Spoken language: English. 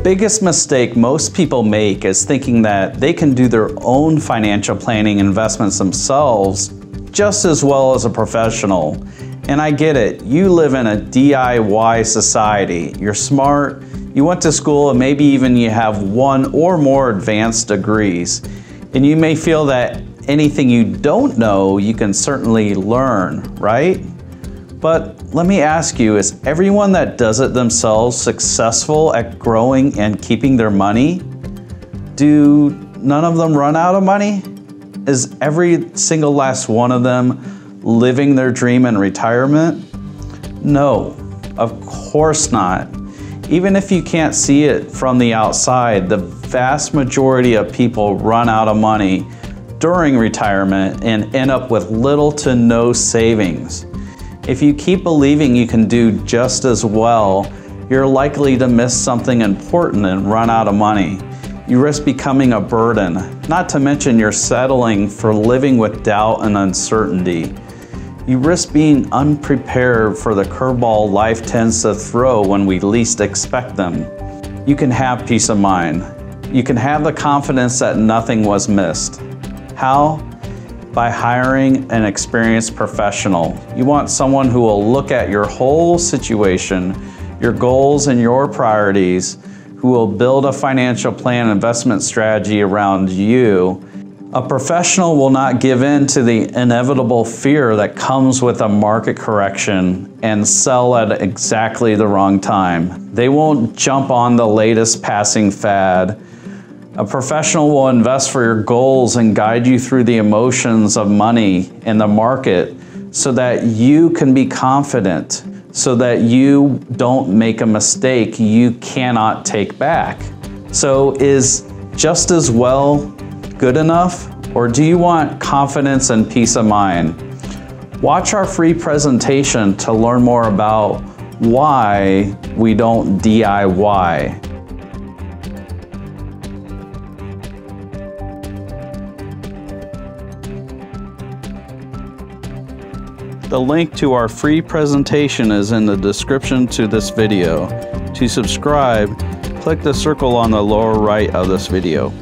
biggest mistake most people make is thinking that they can do their own financial planning investments themselves just as well as a professional. And I get it, you live in a DIY society. You're smart, you went to school, and maybe even you have one or more advanced degrees. And you may feel that anything you don't know, you can certainly learn, right? But let me ask you, is everyone that does it themselves successful at growing and keeping their money? Do none of them run out of money? Is every single last one of them living their dream in retirement? No, of course not. Even if you can't see it from the outside, the vast majority of people run out of money during retirement and end up with little to no savings. If you keep believing you can do just as well, you're likely to miss something important and run out of money. You risk becoming a burden, not to mention you're settling for living with doubt and uncertainty. You risk being unprepared for the curveball life tends to throw when we least expect them. You can have peace of mind. You can have the confidence that nothing was missed. How? By hiring an experienced professional. You want someone who will look at your whole situation, your goals and your priorities, who will build a financial plan and investment strategy around you. A professional will not give in to the inevitable fear that comes with a market correction and sell at exactly the wrong time. They won't jump on the latest passing fad. A professional will invest for your goals and guide you through the emotions of money and the market so that you can be confident, so that you don't make a mistake you cannot take back. So is just as well good enough, or do you want confidence and peace of mind? Watch our free presentation to learn more about why we don't DIY. The link to our free presentation is in the description to this video. To subscribe, click the circle on the lower right of this video.